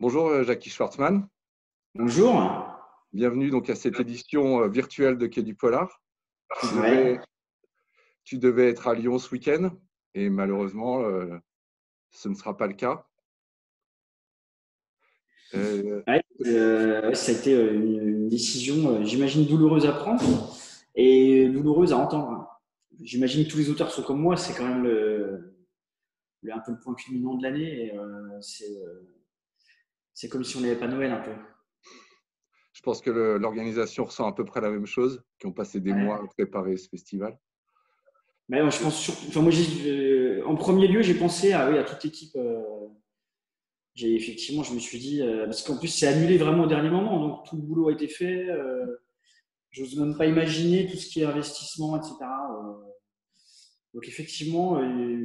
Bonjour Jackie Schwartzmann, Bonjour. bienvenue donc à cette édition virtuelle de Quai du Polar. Tu Ouais. devais, tu devais être à Lyon ce week-end et malheureusement ce ne sera pas le cas. Euh, Ouais, ouais, ça a été une décision, j'imagine, douloureuse à prendre et douloureuse à entendre. J'imagine que tous les auteurs sont comme moi, c'est quand même un peu le point culminant de l'année. Et, c'est comme si on n'avait pas Noël un peu. je pense que l'organisation ressent à peu près la même chose, qui ont passé des mois à Ouais. préparer ce festival. Mais je pense enfin, moi, en premier lieu, j'ai pensé oui, à toute l'équipe. Effectivement, je me suis dit, parce qu'en plus, c'est annulé vraiment au dernier moment, donc tout le boulot a été fait. J'ose même pas imaginer tout ce qui est investissement, etc. Donc effectivement,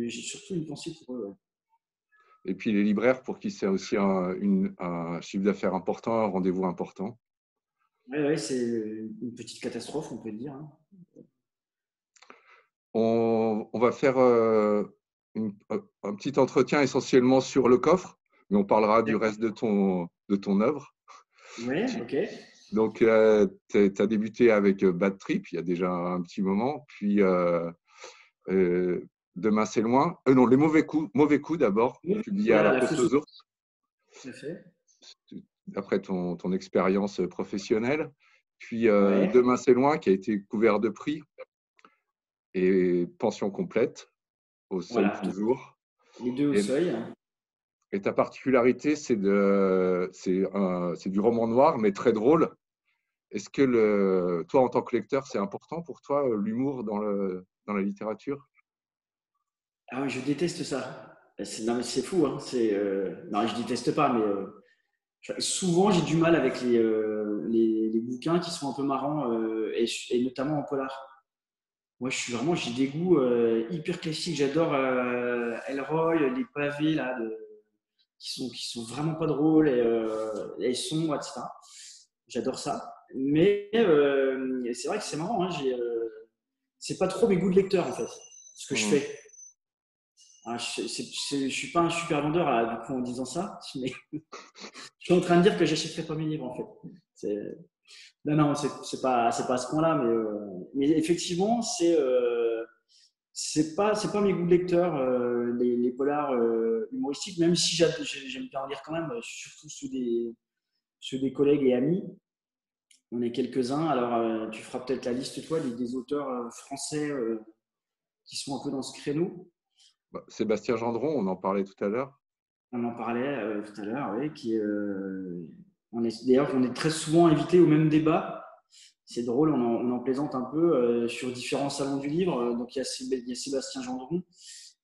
j'ai surtout une pensée pour eux. Et puis les libraires pour qui c'est aussi un chiffre d'affaires important, un rendez-vous important. Ouais, ouais, c'est une petite catastrophe, on peut le dire, hein. On va faire un petit entretien essentiellement sur le coffre, mais on parlera du D'accord. reste de ton œuvre. Ouais, ok. Donc, tu as débuté avec Bad Trip il y a déjà un petit moment, puis Demain c'est loin. Non, Les mauvais coups d'abord, publié à Voilà, la la Fosse fausse. aux ours, Tout à fait. après ton expérience professionnelle. Puis Ouais, Demain c'est loin, qui a été couvert de prix, et Pension complète, au seuil voilà. toujours. Les deux au Et, seuil. et ta particularité, c'est du roman noir, mais très drôle. Est-ce que toi, en tant que lecteur, c'est important pour toi, l'humour dans la littérature? Ah oui, je déteste ça. Non, mais c'est fou, hein. Non, je déteste pas, mais souvent j'ai du mal avec les bouquins qui sont un peu marrants et notamment en polar. Moi, j'ai des goûts hyper classiques. J'adore Elroy, les pavés là, qui sont vraiment pas drôles et sombres, etc. J'adore ça. Mais c'est vrai que c'est marrant. Hein, c'est pas trop mes goûts de lecteur en fait, ce que je Mhm. fais. Hein, je suis pas un super vendeur là, du coup en disant ça, mais je suis en train de dire que j'achèterai pas mes livres en fait. Non, non, c'est pas à ce point-là, mais effectivement, c'est pas mes goûts de lecteur, les polars humoristiques, même si j'aime bien en lire quand même, surtout ceux des collègues et amis. On est quelques-uns. Alors, tu feras peut-être la liste, toi, des auteurs français qui sont un peu dans ce créneau. Bah, Sébastien Gendron, on en parlait tout à l'heure. On en parlait tout à l'heure, oui, d'ailleurs, on est très souvent invité au même débat. C'est drôle, on en plaisante un peu sur différents salons du livre. Donc, il y a Sébastien Gendron,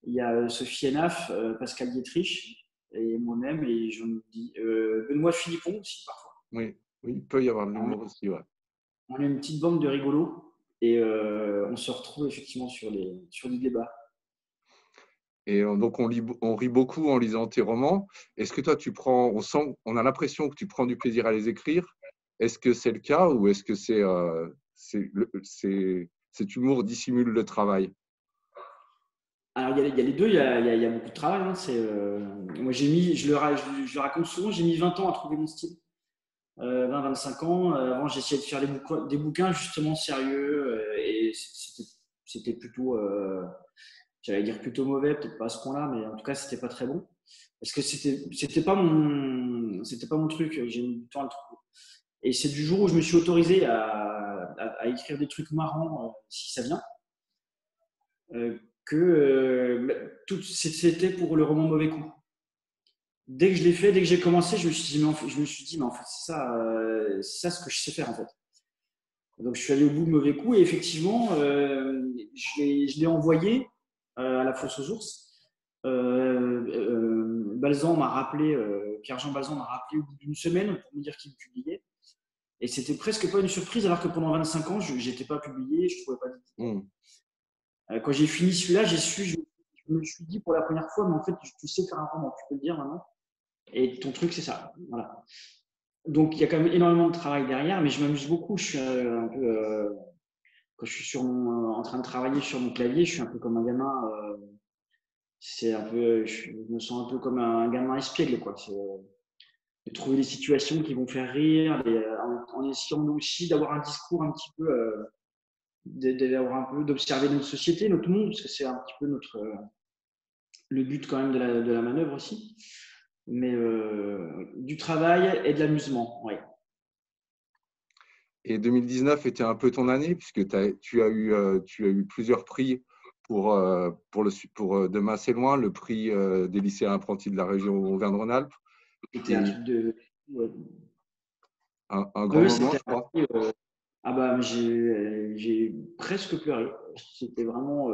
il y a Sophie Enaf, Pascal Dietrich et moi-même, et j'en dis Benoît Philippon aussi parfois. Oui, oui, il peut y avoir de Alors, l'humour aussi, ouais. on est une petite bande de rigolos et on se retrouve effectivement sur les débats. Et donc, on rit beaucoup en lisant tes romans. Est-ce que toi, on a l'impression que tu prends du plaisir à les écrire. Est-ce que c'est le cas ou est-ce que cet humour dissimule le travail? Alors, il y a les deux, il y a beaucoup de travail, hein. Moi, je le raconte souvent, j'ai mis 20 ans à trouver mon style. 20-25 ans. Avant, j'essayais de faire des bouquins justement sérieux et c'était plutôt, j'allais dire plutôt mauvais, peut-être pas à ce point-là, mais en tout cas, c'était pas très bon. Parce que c'était pas mon truc. J'ai mis du temps à le trouver. Et c'est du jour où je me suis autorisé à écrire des trucs marrants, si ça vient, que c'était pour le roman Mauvais Coup. Dès que je l'ai fait, dès que j'ai commencé, je me suis dit, mais en fait, c'est ça ce que je sais faire en fait. Donc je suis allé au bout de Mauvais Coup et effectivement, je l'ai envoyé à la fosse aux ours. Balzan m'a rappelé, Pierre-Jean Balzan m'a rappelé au bout d'une semaine pour me dire qu'il publiait. Et c'était presque pas une surprise alors que pendant 25 ans, je n'étais pas publié, je ne trouvais pas d'éditeur. Hmm. Quand j'ai fini celui-là, je me suis dit pour la première fois, mais en fait, tu sais faire un roman, tu peux le dire maintenant. Et ton truc, c'est ça. Voilà. Donc, il y a quand même énormément de travail derrière, mais je m'amuse beaucoup. Je suis un peu, quand je suis en train de travailler sur mon clavier, je suis un peu comme un gamin. Je me sens un peu comme un gamin espiègle, quoi. trouver des situations qui vont faire rire, en essayant aussi d'avoir un discours un petit peu, d'observer notre société, notre monde, parce que c'est un petit peu le but quand même de la manœuvre aussi. Mais du travail et de l'amusement, ouais. Et 2019 était un peu ton année, puisque tu as eu plusieurs prix pour Demain c'est loin, le prix des lycéens apprentis de la région Auvergne-Rhône-Alpes. C'était un truc de. Ouais. Un grand moment, C'était je crois. ah bah, j'ai presque pleuré. C'était vraiment.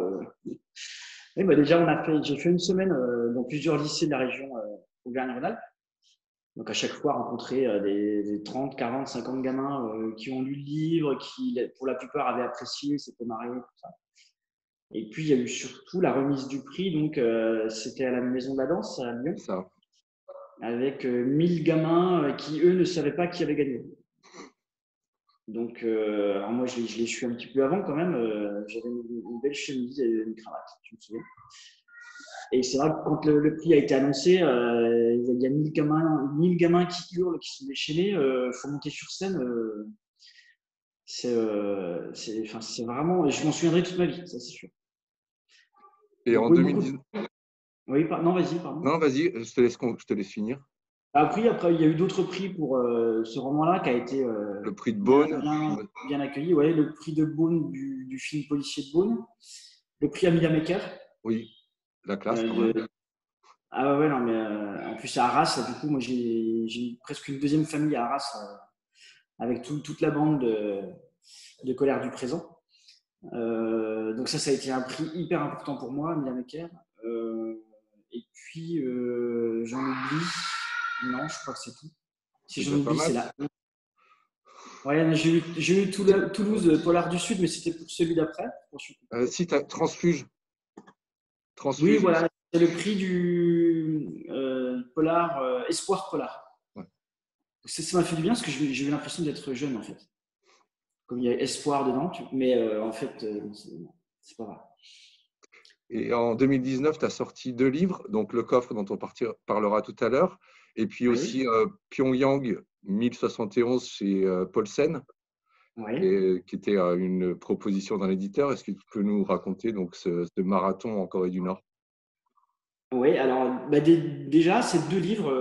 Oui, bah déjà, j'ai fait une semaine dans plusieurs lycées de la région Auvergne-Rhône-Alpes. Donc, à chaque fois, rencontrer des 30, 40, 50 gamins qui ont lu le livre, qui, pour la plupart, avaient apprécié, s'étaient marrés, tout ça. Et puis, il y a eu surtout la remise du prix. Donc, c'était à la Maison de la Danse à Lyon, Ça. avec 1000 gamins qui, eux, ne savaient pas qui avait gagné. Donc, alors moi, je l'ai su un petit peu avant quand même. J'avais une belle chemise et une cravate, je me souviens. Et c'est vrai que quand le prix a été annoncé, il y a 1000 gamins qui hurlent, qui sont déchaînés. Il faut monter sur scène. C'est vraiment. Je m'en souviendrai toute ma vie, ça c'est sûr. Et Donc, en oui, beaucoup de. 2019, Oui, non, vas-y, pardon. non, vas-y, je te laisse finir. Après, il y a eu d'autres prix pour ce roman-là qui a été Le prix de bien, Beaune. bien accueilli. Ouais, le prix de Beaune du film policier de Beaune. Le prix Amelia Maker. Oui, la classe quand même. Ah ouais, non, mais en plus à Arras, du coup, moi j'ai presque une deuxième famille à Arras avec toute la bande de Colère du Présent. Donc ça a été un prix hyper important pour moi, Amelia Maker. Et puis j'en oublie. Non, je crois que c'est tout. Si C'est j'en déjà pas oublie, c'est mal. là. Ouais, j'ai eu Toulouse, Polar du Sud, mais c'était pour celui d'après. Si, tu as Transfuge. Oui, Transfuge. voilà, c'est le prix du Polar, Espoir Polar. Ouais. Ça m'a fait du bien parce que j'ai eu l'impression d'être jeune en fait. Comme il y a espoir dedans, mais en fait, c'est pas vrai. Et en 2019, tu as sorti 2 livres, donc Le coffre dont on parlera tout à l'heure, et puis Oui, aussi Pyongyang 1071 chez Paulsen, oui. et, qui était une proposition d'un éditeur. Est-ce que tu peux nous raconter donc ce marathon en Corée du Nord? Oui, alors bah, déjà, ces deux livres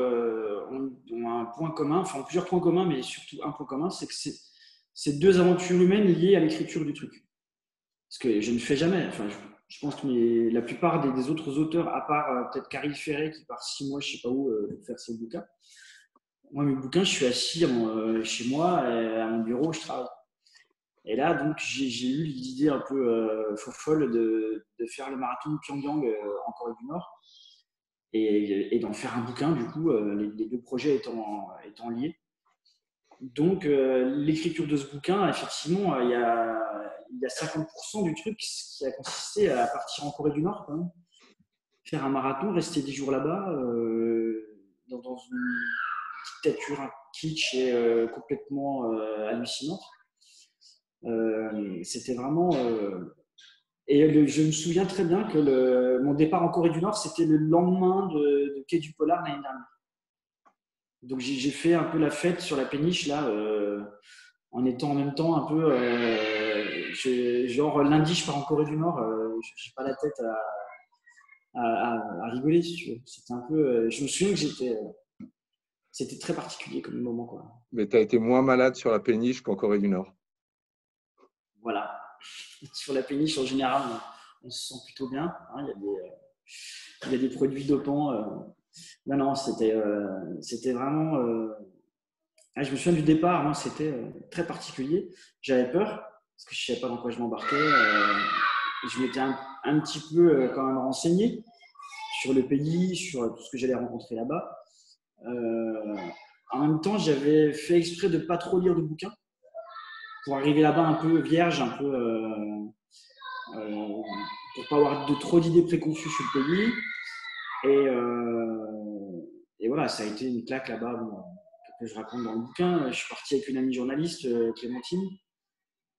ont un point commun, enfin plusieurs points communs, mais surtout un point commun, c'est que c'est deux aventures humaines liées à l'écriture du truc. Parce que je ne fais jamais, enfin, je pense que la plupart des autres auteurs, à part peut-être Caril Ferret qui part 6 mois, je ne sais pas où, faire ses bouquins, moi, mes bouquins, je suis assis chez moi, à mon bureau, je travaille. Et là, donc, j'ai eu l'idée un peu folle de faire le marathon de Pyongyang en Corée du Nord et d'en faire un bouquin, du coup, les deux projets étant liés. Donc, l'écriture de ce bouquin, effectivement, il y a 50% du truc qui a consisté à partir en Corée du Nord, quand même, faire un marathon, rester 10 jours là-bas, dans une dictature kitsch et complètement hallucinante. C'était vraiment. Et je me souviens très bien que mon départ en Corée du Nord, c'était le lendemain de Quai du Polar l'année dernière. Donc j'ai fait un peu la fête sur la péniche là, en étant en même temps un peu. Genre lundi, je pars en Corée du Nord, j'ai pas la tête à rigoler, si tu veux. C'était un peu. Je me souviens que c'était très particulier comme moment, quoi. Mais tu as été moins malade sur la péniche qu'en Corée du Nord. Voilà. Sur la péniche, en général, on se sent plutôt bien. Hein. Il y a des produits dopants. Non, non, c'était vraiment. Je me souviens du départ, moi, c'était très particulier. J'avais peur parce que je ne savais pas dans quoi je m'embarquais. Je m'étais un petit peu quand même renseigné sur le pays, sur tout ce que j'allais rencontrer là-bas. En même temps, j'avais fait exprès de ne pas trop lire de bouquins pour arriver là-bas un peu vierge, un peu pour pas avoir de trop d'idées préconçues sur le pays. Et voilà, ça a été une claque là-bas que je raconte dans le bouquin. Je suis parti avec une amie journaliste, Clémentine.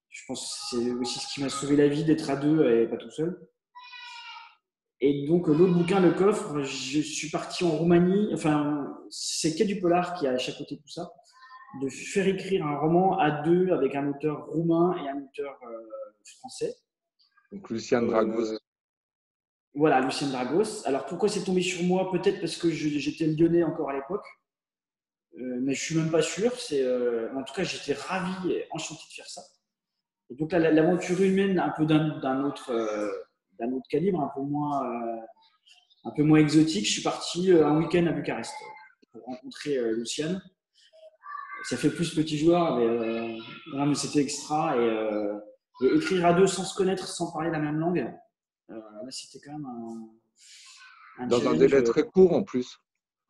Je pense que c'est aussi ce qui m'a sauvé la vie d'être à deux et pas tout seul. Et donc, l'autre bouquin, Le Coffre, je suis parti en Roumanie. Enfin, c'est Quai du Polar qui a chapeauté tout ça, de faire écrire un roman à deux avec un auteur roumain et un auteur français. Donc, Lucian Dragos. Voilà, Lucien Dragos. Alors, pourquoi c'est tombé sur moi? Peut-être parce que j'étais lyonnais encore à l'époque, mais je suis même pas sûr. En tout cas, j'étais ravi et enchanté de faire ça. Et donc, l'aventure humaine, un peu d'un autre calibre, un peu moins exotique. Je suis parti un week-end à Bucarest pour rencontrer Luciane. Ça fait plus petit joueur, mais c'était extra. Et écrire à deux sans se connaître, sans parler la même langue, là, c'était quand même un Dans un challenge. délai très court en plus.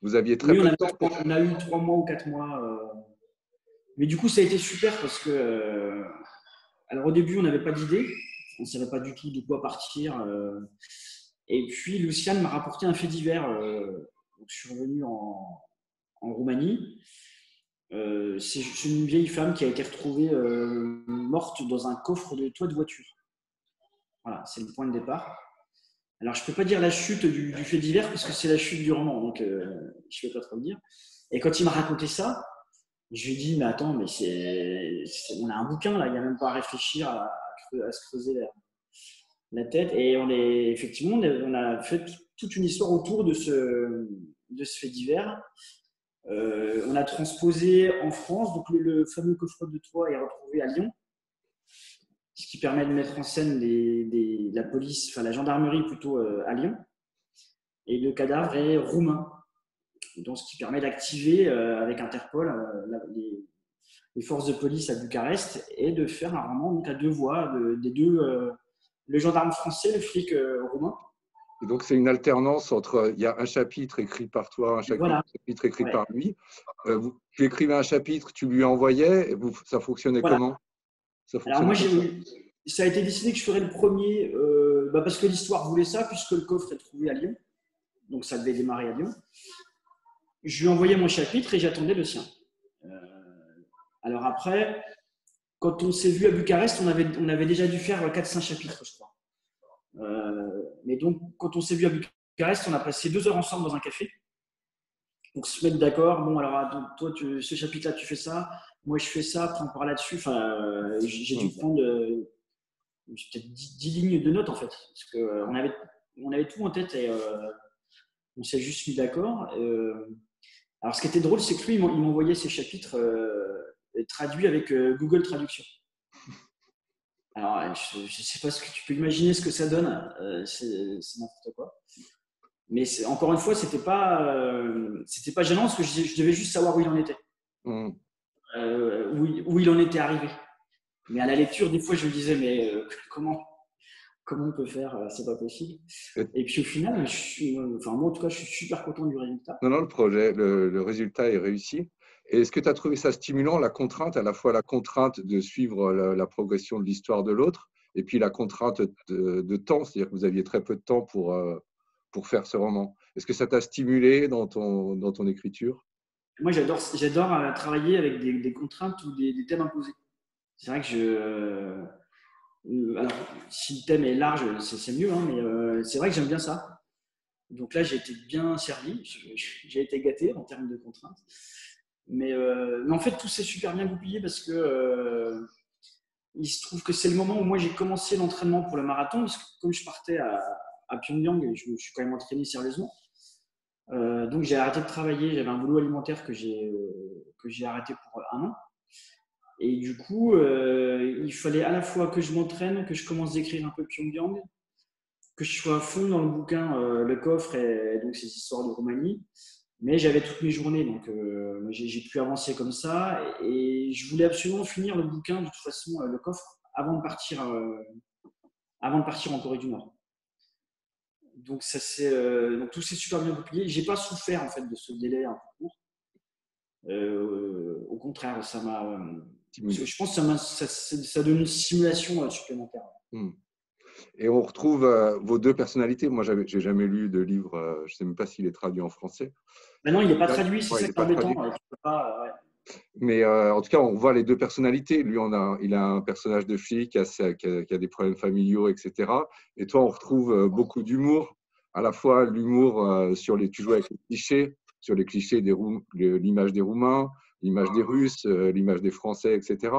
Vous aviez très Oui, peu de temps. on a eu 3 mois ou 4 mois. Mais du coup, ça a été super parce que, alors au début, on n'avait pas d'idée. On ne savait pas du tout de quoi partir. Et puis, Luciane m'a rapporté un fait divers. Donc, je suis revenu en Roumanie. C'est une vieille femme qui a été retrouvée morte dans un coffre de toit de voiture. Voilà, c'est le point de départ. Alors, je ne peux pas dire la chute du fait divers parce que c'est la chute du roman, donc je ne vais pas trop le dire. Et quand il m'a raconté ça, je lui ai dit, mais attends, mais on a un bouquin là, il n'y a même pas à réfléchir, à se creuser la tête. Et effectivement, on a fait toute une histoire autour de ce fait divers. On a transposé en France, donc le fameux coffre de toit est retrouvé à Lyon, ce qui permet de mettre en scène la police, enfin la gendarmerie plutôt à Lyon. Et le cadavre est roumain, donc ce qui permet d'activer avec Interpol les forces de police à Bucarest et de faire un roman donc à deux voix des deux, le gendarme français, le flic roumain. Et donc, c'est une alternance entre, il y a un chapitre écrit par toi, un chapitre écrit par lui. Tu écrivais un chapitre, tu lui envoyais, et ça fonctionnait comment? Alors moi, ça a été décidé que je ferais le premier, parce que l'histoire voulait ça, puisque le coffre est trouvé à Lyon. Donc ça devait démarrer à Lyon. Je lui envoyais mon chapitre et j'attendais le sien. Alors après, quand on s'est vu à Bucarest, on avait déjà dû faire 4-5 chapitres, je crois. Mais donc, quand on s'est vu à Bucarest, on a passé 2 heures ensemble dans un café pour se mettre d'accord. Bon, alors, toi, ce chapitre-là, tu fais ça. Moi, je fais ça. Après, on parle là-dessus. Enfin, j'ai dû prendre peut-être 10 lignes de notes, en fait. Parce qu'on avait tout en tête et on s'est juste mis d'accord. Alors, ce qui était drôle, c'est que lui, il m'envoyait ses chapitres traduits avec Google Traduction. Alors, je ne sais pas ce que tu peux imaginer ce que ça donne. C'est n'importe quoi. Mais encore une fois, c'était pas gênant parce que je devais juste savoir où il en était, où il en était arrivé. Mais à la lecture, des fois, je me disais, mais comment on peut faire? C'est pas possible. Et puis au final, moi en tout cas, je suis super content du résultat. Non, le résultat est réussi. Et est-ce que tu as trouvé ça stimulant, la contrainte, à la fois la contrainte de suivre la progression de l'histoire de l'autre, et puis la contrainte de temps, c'est-à-dire que vous aviez très peu de temps pour faire ce roman. Est-ce que ça t'a stimulé dans ton écriture? Moi, j'adore travailler avec des contraintes ou des thèmes imposés. C'est vrai que alors, si le thème est large, c'est mieux, hein, mais c'est vrai que j'aime bien ça. Donc là, j'ai été bien servi, j'ai été gâté en termes de contraintes. Mais en fait, tout s'est super bien goupillé parce que il se trouve que c'est le moment où moi j'ai commencé l'entraînement pour le marathon, parce que comme je partais à Pyongyang, je me suis quand même entraîné sérieusement. Donc j'ai arrêté de travailler, j'avais un boulot alimentaire que j'ai arrêté pour 1 an. Et du coup, il fallait à la fois que je m'entraîne, que je commence à écrire un peu Pyongyang, que je sois à fond dans le bouquin Le Coffre et donc ces histoires de Roumanie. Mais j'avais toutes mes journées, donc j'ai pu avancer comme ça. Et je voulais absolument finir le bouquin, de toute façon, Le Coffre, avant de partir en Corée du Nord. Donc, donc tout s'est super bien goupillé. J'ai pas souffert en fait de ce délai un peu court. Au contraire, ça m'a. Je pense que ça donne une stimulation supplémentaire. Et on retrouve vos deux personnalités. Moi, j'ai jamais lu de livre, je ne sais même pas s'il est traduit en français. Ben non, il n'est pas traduit, c'est ça qui est embêtant. Mais en tout cas, on voit les deux personnalités. Lui, il a un personnage de flic qui a des problèmes familiaux, etc. Et toi, on retrouve beaucoup d'humour. à la fois l'humour tu jouais avec les clichés, sur les clichés l'image des Roumains, l'image des Russes, l'image des Français, etc.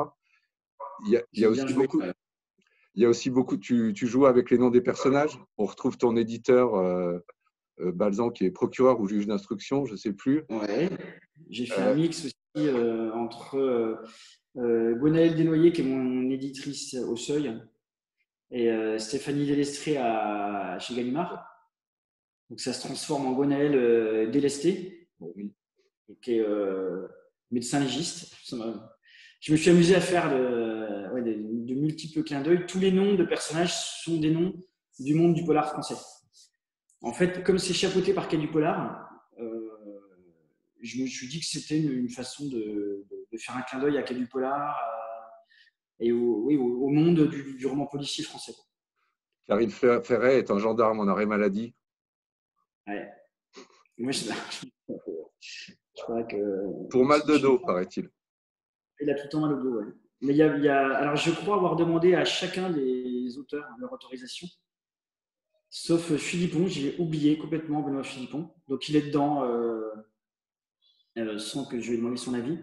Il y a J'aime bien aussi jouer. beaucoup, il y a aussi beaucoup tu joues avec les noms des personnages. On retrouve ton éditeur Balzan qui est procureur ou juge d'instruction, je ne sais plus. Ouais. J'ai fait un mix aussi entre Gwenaëlle Desnoyers, qui est mon éditrice au Seuil, et Stéphanie Delestré chez Gallimard. Donc ça se transforme en Gwenaëlle Délesté, qui est médecin légiste. Je me suis amusé à faire de multiples clins d'œil. Tous les noms de personnages sont des noms du monde du polar français. En fait, comme c'est chapeauté par Quai du Polar, je me suis dit que c'était une façon de faire un clin d'œil à Quai du Polar et au monde du roman policier français. Karine Ferret est un gendarme en arrêt maladie. Ouais. Moi, je crois que. Pour mal de dos, paraît-il. Il a tout le temps mal au dos, ouais. Mais alors, je crois avoir demandé à chacun des auteurs leur autorisation, sauf Philippon. J'ai oublié complètement Benoît Philippon. Donc, il est dedans sans que je lui ai demandé son avis.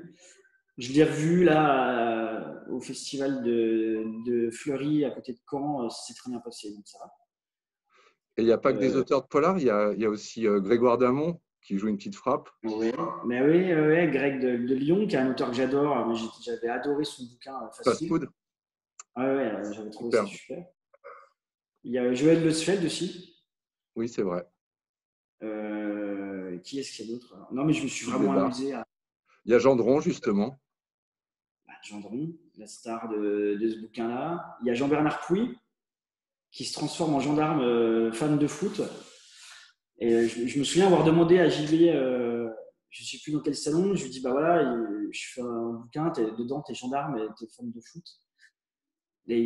Je l'ai revu là au festival de Fleury à côté de Caen. C'est très bien passé, donc ça va. Et il n'y a pas que des auteurs de polar, il y a aussi Grégoire Damon qui joue une petite frappe. Oui, mais oui, Greg de Lyon, qui est un auteur que j'adore. J'avais adoré son bouquin Fast Facile. Food. Ouais, j'avais trouvé ça super. Il y a Joël Leusfeld aussi. Oui, c'est vrai. Qui est-ce qu'il y a d'autre? Non, mais je me suis vraiment amusé à. Il y a Gendron, justement. Gendron, la star de ce bouquin-là. Il y a Jean-Bernard Pouy, qui se transforme en gendarme fan de foot. Et je me souviens avoir demandé à JB, je ne sais plus dans quel salon, je lui ai dit, bah voilà, je fais un bouquin, dedans, t'es gendarme et t'es fan de foot. Et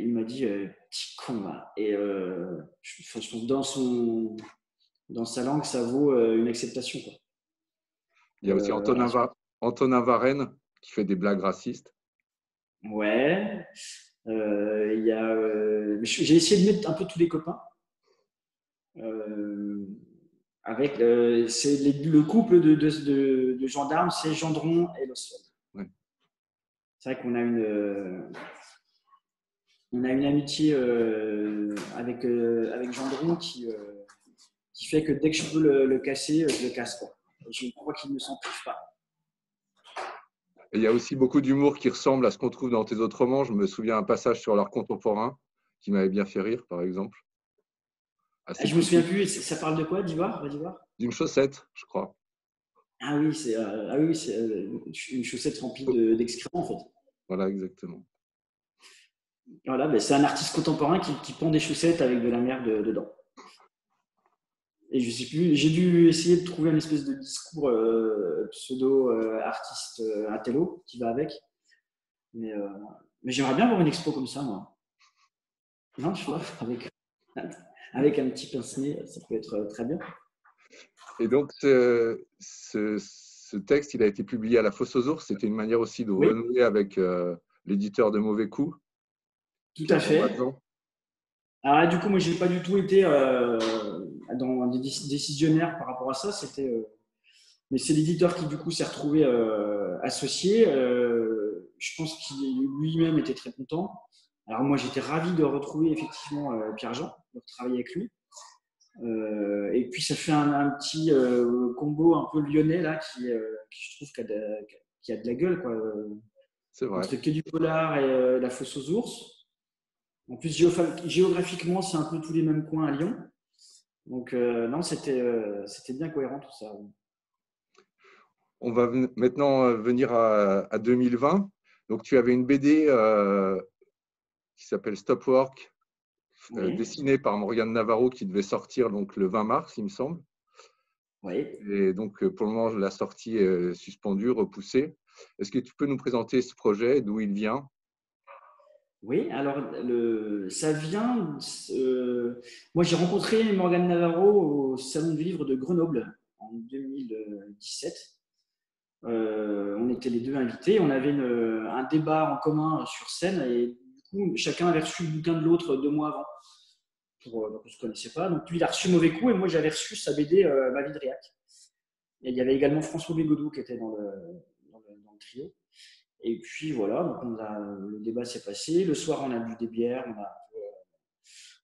il m'a dit, petit con, là. Et je pense que dans sa langue, ça vaut une acceptation, quoi. Il y a aussi Antonin Varenne qui fait des blagues racistes. Ouais. J'ai essayé de mettre un peu tous les copains. Avec le couple de gendarmes, c'est Gendron et Leusfeld. Ouais. C'est vrai qu'on a une amitié avec Gendron qui fait que dès que je peux le casser, je le casse, quoi. Je crois qu'il ne s'en prive pas. Et il y a aussi beaucoup d'humour qui ressemble à ce qu'on trouve dans tes autres romans. Je me souviens un passage sur l'art contemporain qui m'avait bien fait rire, par exemple. Je me souviens plus, ça parle de quoi, d'Ivoire? D'une chaussette, je crois. Ah oui, c'est une chaussette remplie d'excréments, en fait. Voilà, exactement. Voilà, c'est un artiste contemporain qui pond des chaussettes avec de la merde dedans. Et je sais plus, j'ai dû essayer de trouver une espèce de discours pseudo-artiste intello qui va avec. Mais j'aimerais bien avoir une expo comme ça, moi. Non, je vois, avec un petit pince-nez, ça peut être très bien. Et donc, ce texte, il a été publié à La Fosse aux Ours. C'était une manière aussi de renouer avec l'éditeur de Mauvais Coups. Tout à fait. Alors, du coup, moi, je n'ai pas du tout été dans des décisionnaires par rapport à ça. Mais c'est l'éditeur qui, du coup, s'est retrouvé associé. Je pense qu'il lui-même était très content. Alors, moi, j'étais ravi de retrouver effectivement Pierre-Jean, de retravailler avec lui. Et puis, ça fait un petit combo un peu lyonnais, là, qui je trouve qui a de la gueule, quoi. C'est vrai. Entre Quai du Polar et La Fosse aux Ours. En plus, géographiquement, c'est un peu tous les mêmes coins à Lyon. Donc, non, c'était bien cohérent tout ça. On va maintenant venir à 2020. Donc, tu avais une BD qui s'appelle Stop Work, dessinée par Morgane Navarro, qui devait sortir donc, le 20 mars, il me semble. Oui. Et donc, pour le moment, la sortie est suspendue, repoussée. Est-ce que tu peux nous présenter ce projet, d'où il vient? Oui, alors ça vient. Moi, j'ai rencontré Morgane Navarro au Salon du Livre de Grenoble en 2017. On était les deux invités. On avait un débat en commun sur scène et du coup, chacun avait reçu le bouquin de l'autre 2 mois avant. donc on ne se connaissait pas. Donc lui, il a reçu Mauvais Coup et moi, j'avais reçu sa BD Ma vie de réac. Et il y avait également François Bégodeau qui était dans le trio. Et puis voilà, donc le débat s'est passé. Le soir, on a bu des bières, on a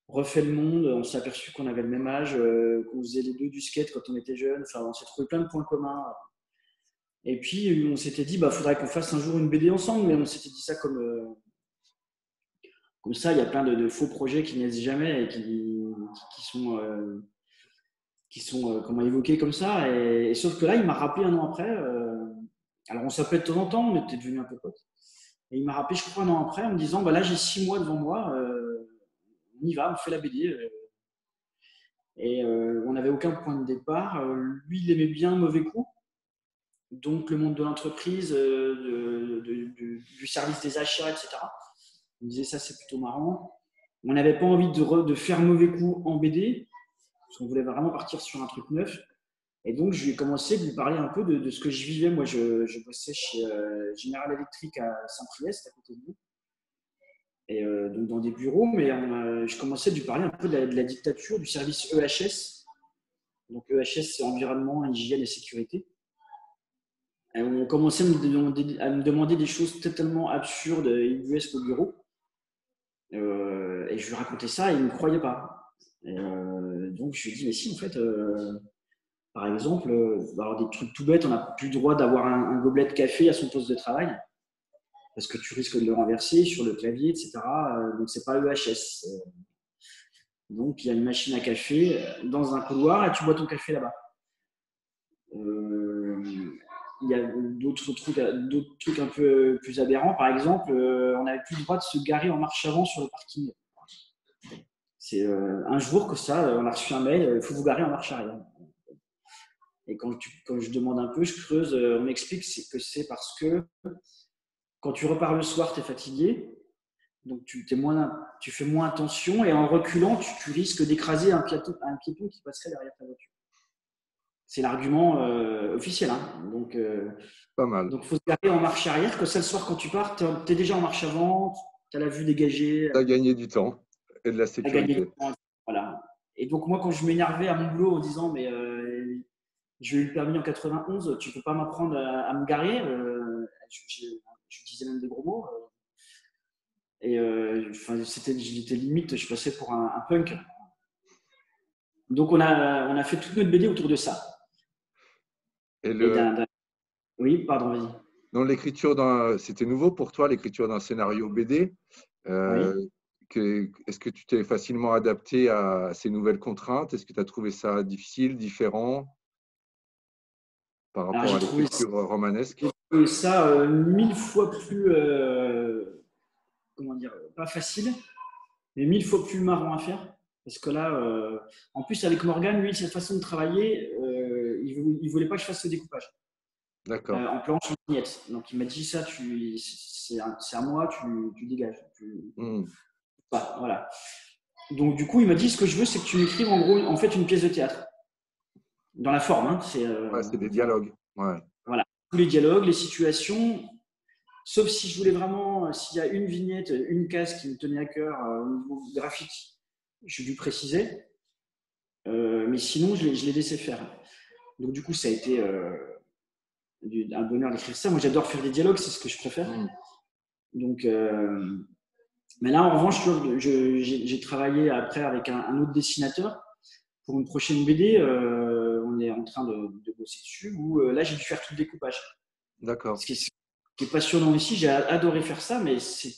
refait le monde. On s'est aperçu qu'on avait le même âge, qu'on faisait les deux du skate quand on était jeunes. Enfin, on s'est trouvé plein de points communs. Et puis, on s'était dit, faudrait qu'on fasse un jour une BD ensemble. Mais on s'était dit ça comme ça. Il y a plein de faux projets qui naissent jamais et qui sont comment évoqués comme ça. Et sauf que là, il m'a rappelé un an après. Alors, on s'appelait de temps en temps, on était devenus un peu potes. Et il m'a rappelé, je crois, un an après, en me disant là, j'ai 6 mois devant moi, on y va, on fait la BD. Et on n'avait aucun point de départ. Lui, il aimait bien Mauvais Coup, donc le monde de l'entreprise, du service des achats, etc. Il me disait ça, c'est plutôt marrant. On n'avait pas envie de faire Mauvais Coup en BD, parce qu'on voulait vraiment partir sur un truc neuf. Et donc, je lui ai commencé de lui parler un peu de ce que je vivais. Moi, je bossais chez General Electric à Saint-Priest, à côté de nous, et donc dans des bureaux, mais je commençais de lui parler un peu de la dictature du service EHS. Donc, EHS, c'est environnement, hygiène et sécurité. Et on commençait à me demander des choses totalement absurdes et ubuesques au bureau. Et je lui racontais ça et il ne me croyait pas. Et donc, je lui ai dit, mais si, en fait… Par exemple, alors des trucs tout bêtes, on n'a plus le droit d'avoir un gobelet de café à son poste de travail parce que tu risques de le renverser sur le clavier, etc. Donc, c'est pas EHS. Donc, il y a une machine à café dans un couloir et tu bois ton café là-bas. Il y a d'autres trucs un peu plus aberrants. Par exemple, on n'avait plus le droit de se garer en marche avant sur le parking. C'est un jour que ça, on a reçu un mail, il faut vous garer en marche arrière. Et quand je demande un peu, je creuse, on m'explique que c'est parce que quand tu repars le soir, tu es fatigué, donc tu fais moins attention et en reculant, tu risques d'écraser un piéton qui passerait derrière ta voiture. C'est l'argument officiel. Hein. Donc, Pas mal. Donc, il faut se garer en marche arrière, que ça le soir, quand tu pars, tu es déjà en marche avant, tu as la vue dégagée. Tu as gagné du temps et de la sécurité. Voilà. Et donc, moi, quand je m'énervais à mon boulot en disant, mais j'ai eu le permis en 91, tu ne peux pas m'apprendre à me garer. Je disais même des gros mots. J'étais limite, je passais pour un punk. Donc, on a fait toute notre BD autour de ça. Oui, pardon, vas-y. Dans l'écriture, c'était nouveau pour toi, l'écriture d'un scénario BD. Oui. Est-ce que tu t'es facilement adapté à ces nouvelles contraintes? Est-ce que tu as trouvé ça difficile, différent par rapport à l'écriture romanesque? J'ai trouvé ça 1000 fois plus, comment dire, pas facile, mais 1000 fois plus marrant à faire. Parce que là, en plus, avec Morgan, lui, sa façon de travailler, il ne voulait pas que je fasse ce découpage. D'accord. En planche, en vignette. Donc, il m'a dit ça, c'est à moi, tu dégages. Voilà. Donc, du coup, il m'a dit, ce que je veux, c'est que tu m'écrives en gros, en fait, une pièce de théâtre. Dans la forme. Hein, c'est des dialogues. Ouais. Voilà. Tous les dialogues, les situations. Sauf si je voulais vraiment, s'il y a une vignette, une case qui me tenait à cœur au niveau graphique, je lui précisais. Mais sinon, je les laissais faire. Donc, du coup, ça a été un bonheur d'écrire ça. Moi, j'adore faire des dialogues, c'est ce que je préfère. Donc, mais là, en revanche, j'ai travaillé après avec un autre dessinateur pour une prochaine BD. On est en train de bosser dessus, où là, j'ai dû faire tout le découpage. D'accord. Ce qui est passionnant ici, j'ai adoré faire ça, mais c'est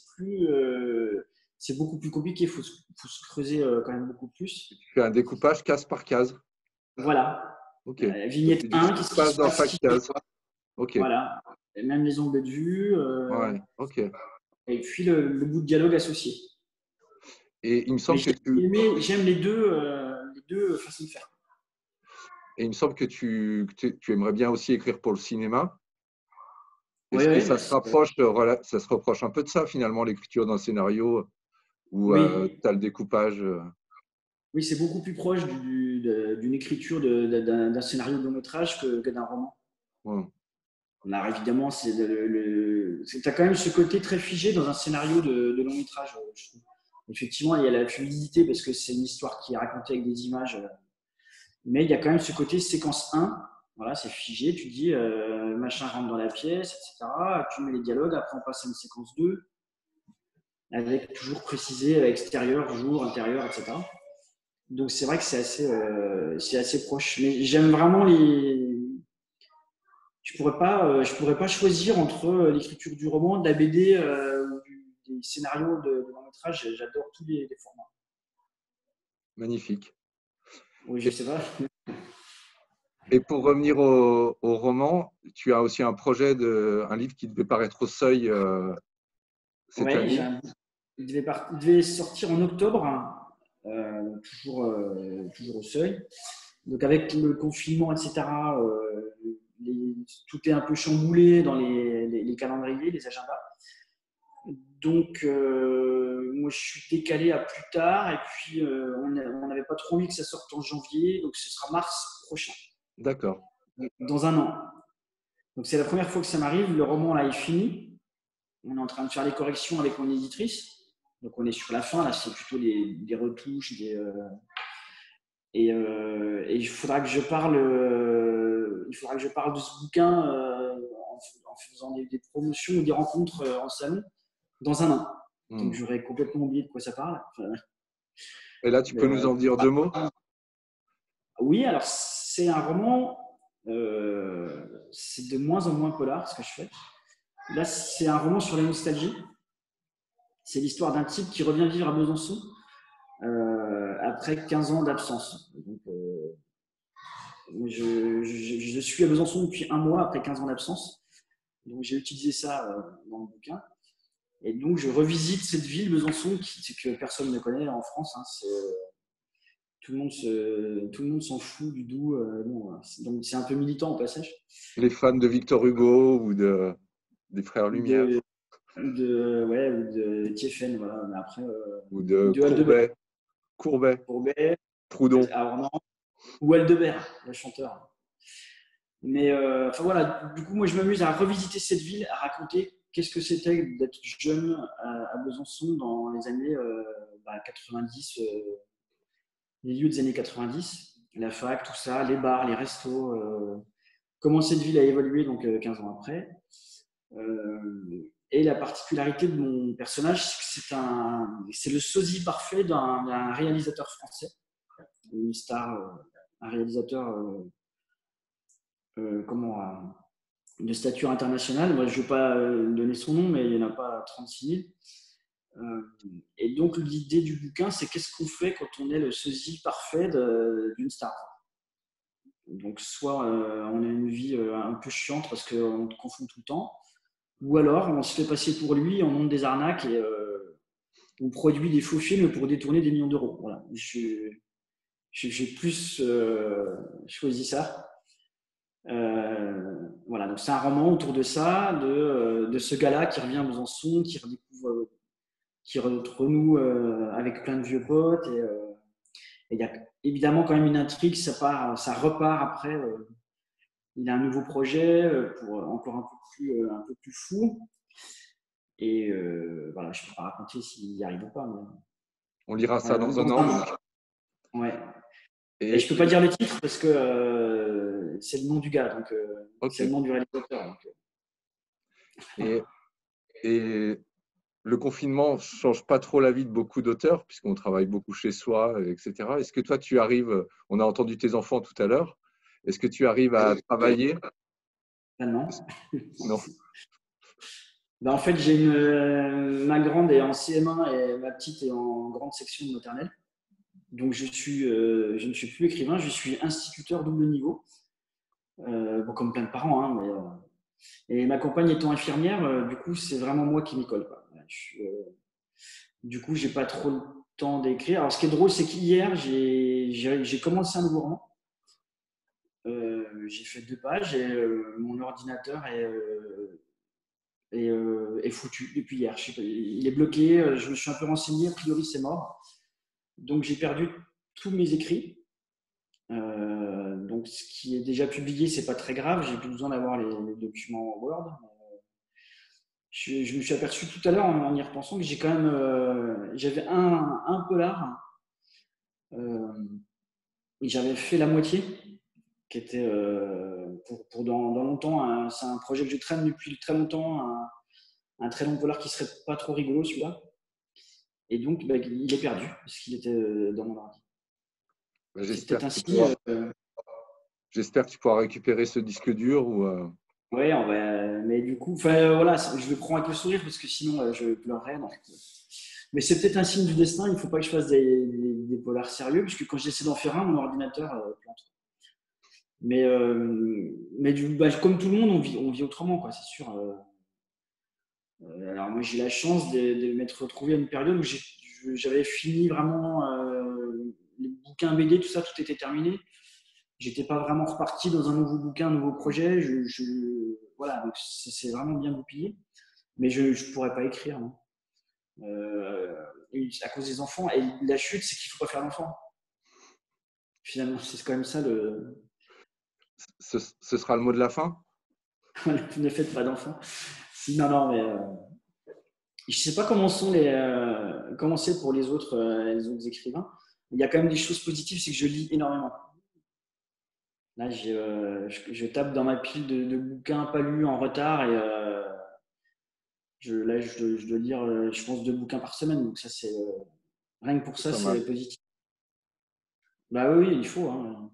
beaucoup plus compliqué. Il faut se creuser quand même beaucoup plus. Tu fais un découpage case par case. Voilà. Ok. Vignette 1, qu'est-ce qui se passe dans chaque case? Ok. Voilà. Et même les onglets de vue. Ouais. Ok. Et puis le bout de dialogue associé. Et il me semble que j'aime les deux façons de faire. Et il me semble que tu aimerais bien aussi écrire pour le cinéma. Est-ce que ça se reproche un peu de ça, finalement, l'écriture d'un scénario où tu as le découpage Oui, c'est beaucoup plus proche d'une écriture d'un scénario de long métrage que d'un roman. Ouais. Alors, évidemment, tu as quand même ce côté très figé dans un scénario de long métrage, je trouve. Effectivement, il y a la fluidité parce que c'est une histoire qui est racontée avec des images. Mais il y a quand même ce côté séquence 1. Voilà, c'est figé. Tu dis, machin rentre dans la pièce, etc. Tu mets les dialogues. Après, on passe à une séquence 2 avec toujours précisé extérieur, jour, intérieur, etc. Donc, c'est vrai que c'est assez proche. Mais j'aime vraiment les. Je pourrais pas choisir entre l'écriture du roman, de la BD ou des scénarios de long métrage. J'adore tous les formats. Magnifique. Oui, je sais pas. Et pour revenir au roman, tu as aussi un projet un livre qui devait paraître au Seuil cette Oui, année. il devait sortir en octobre, hein, toujours au seuil. Donc avec le confinement, etc., tout est un peu chamboulé dans les calendriers, les agendas. Donc moi je suis décalé à plus tard et puis on n'avait pas trop envie que ça sorte en janvier, donc ce sera mars prochain, D'accord. dans un an. Donc c'est la première fois que ça m'arrive, le roman là est fini, on est en train de faire les corrections avec mon éditrice. Donc on est sur la fin, là c'est plutôt des retouches, et il faudra que je parle, de ce bouquin en faisant des promotions ou des rencontres en salon dans un an. Donc j'aurais complètement oublié de quoi ça parle. Enfin, Et là, tu peux nous en dire 2 mots? oui, alors c'est un roman, c'est de moins en moins polar ce que je fais. Là, c'est un roman sur la nostalgie. C'est l'histoire d'un type qui revient vivre à Besançon après 15 ans d'absence. Donc, je suis à Besançon depuis un mois après 15 ans d'absence. Donc, j'ai utilisé ça dans le bouquin. Et donc, je revisite cette ville, Besançon, que personne ne connaît en France. Hein. Tout le monde s'en fout du Doubs. Bon, donc, c'est un peu militant au passage. Les fans de Victor Hugo ou des Frères Lumière Ouais, ou de Tiefen, voilà. Mais après, ou ou de de Aldebert. Courbet, Courbet, Proudhon. alors non, ou Aldebert, le chanteur. Mais enfin voilà, du coup, moi je m'amuse à revisiter cette ville, à raconter qu'est-ce que c'était d'être jeune à Besançon dans les années 90, les lieux des années 90, la fac, tout ça, les bars, les restos, comment cette ville a évolué donc 15 ans après. Et la particularité de mon personnage, c'est que c'est le sosie parfait d'un réalisateur français, une star, un réalisateur de stature internationale. Moi, je ne veux pas donner son nom, mais il n'y en a pas 36 000. Et donc, l'idée du bouquin, c'est qu'est-ce qu'on fait quand on est le sosie parfait d'une star. Donc, soit on a une vie un peu chiante parce qu'on te confond tout le temps, ou alors on se fait passer pour lui, on monte des arnaques et on produit des faux films pour détourner des millions d'euros. Voilà. J'ai plus choisi ça. Voilà, donc c'est un roman autour de ça, de ce gars-là qui revient à Besançon, qui redécouvre, qui renoue avec plein de vieux potes. Et il y a évidemment quand même une intrigue, ça repart après. Il a un nouveau projet pour encore un peu plus fou. Et voilà, je ne peux pas raconter s'il y arrive ou pas. Mais, On lira ça voilà, dans un an. Donc. Ouais. Et je Et, peux pas dire le titre parce que c'est le nom du gars, donc c'est le ok. nom du réalisateur. Donc, Et le confinement ne change pas trop la vie de beaucoup d'auteurs, puisqu'on travaille beaucoup chez soi, etc. Est-ce que toi, tu arrives, on a entendu tes enfants tout à l'heure, est-ce que tu arrives à travailler? non. Non. Ben, en fait, ma grande est en CM1 et ma petite est en grande section de maternelle. Donc, je ne suis plus écrivain, je suis instituteur double niveau. Bon, comme plein de parents, hein, et ma compagne étant infirmière, du coup, c'est vraiment moi qui m'y colle. Quoi. Du coup, j'ai pas trop le temps d'écrire. Alors, ce qui est drôle, c'est qu'hier, j'ai commencé un nouveau roman. J'ai fait 2 pages et mon ordinateur est foutu depuis hier. Il est bloqué. Je me suis un peu renseigné. A priori, c'est mort. Donc, j'ai perdu tous mes écrits. Donc, ce qui est déjà publié, c'est pas très grave. J'ai plus besoin d'avoir les documents Word. je me suis aperçu tout à l'heure en y repensant que j'ai quand même, j'avais un polar euh, et j'avais fait la moitié, qui était pour dans longtemps. C'est un projet que je traîne depuis très longtemps, un très long polar qui serait pas trop rigolo celui-là. Et donc, bah, il est perdu parce qu'il était dans mon ordi. Ben, C'est peut-être un signe. j'espère que tu pourras récupérer ce disque dur ou Ouais, mais du coup, voilà, je le prends avec le sourire parce que sinon je pleurerais. Donc, mais c'est peut-être un signe du destin. Il ne faut pas que je fasse des polars sérieux, parce que quand j'essaie d'en faire un, mon ordinateur plante. Bah, comme tout le monde, on vit autrement, quoi, c'est sûr. Alors moi, j'ai la chance de m'être retrouvé à une période où j'avais fini vraiment les bouquins BD, tout ça, tout était terminé. J'étais pas vraiment reparti dans un nouveau bouquin, un nouveau projet. Voilà, donc c'est vraiment bien goupillé. Mais je ne pourrais pas écrire, non. À cause des enfants. Et la chute, c'est qu'il ne faut pas faire d'enfants. Finalement, c'est quand même ça ce sera le mot de la fin? ne faites pas d'enfants. Non, non, mais je ne sais pas comment c'est pour les autres écrivains. Il y a quand même des choses positives, c'est que je lis énormément. Là, je tape dans ma pile de bouquins pas lus en retard et je dois lire, je pense, 2 bouquins par semaine. Donc ça, rien que pour C'est ça, pas mal. c'est positif. Bah oui, il faut. Hein.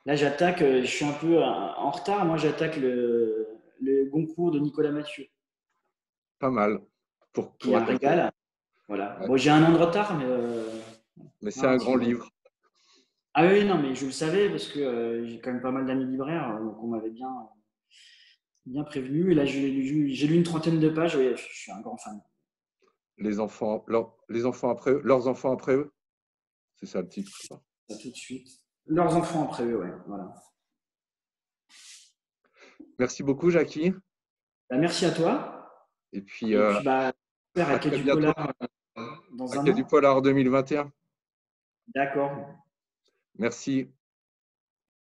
Là, je suis un peu en retard. Moi, j'attaque le Goncourt de Nicolas Mathieu, Pas mal qui est pour un attaquer. régal. Voilà. Ouais. Bon, j'ai un an de retard, mais Mais c'est un un petit grand peu. livre. Ah oui, non, mais je le savais parce que j'ai quand même pas mal d'amis libraires, donc on m'avait bien prévenu. Et là, j'ai lu une trentaine de pages. Et je suis un grand fan. Les enfants après eux, leurs enfants après eux. C'est ça le titre, je crois. Ça tout de suite. Leurs enfants après eux, ouais. Voilà. Merci beaucoup, Jackie. Bah, merci à toi. Et puis, Et puis, bah, j'espère à à quai très du bientôt. polar dans À un Quai du an. Polar 2021. D'accord. Merci.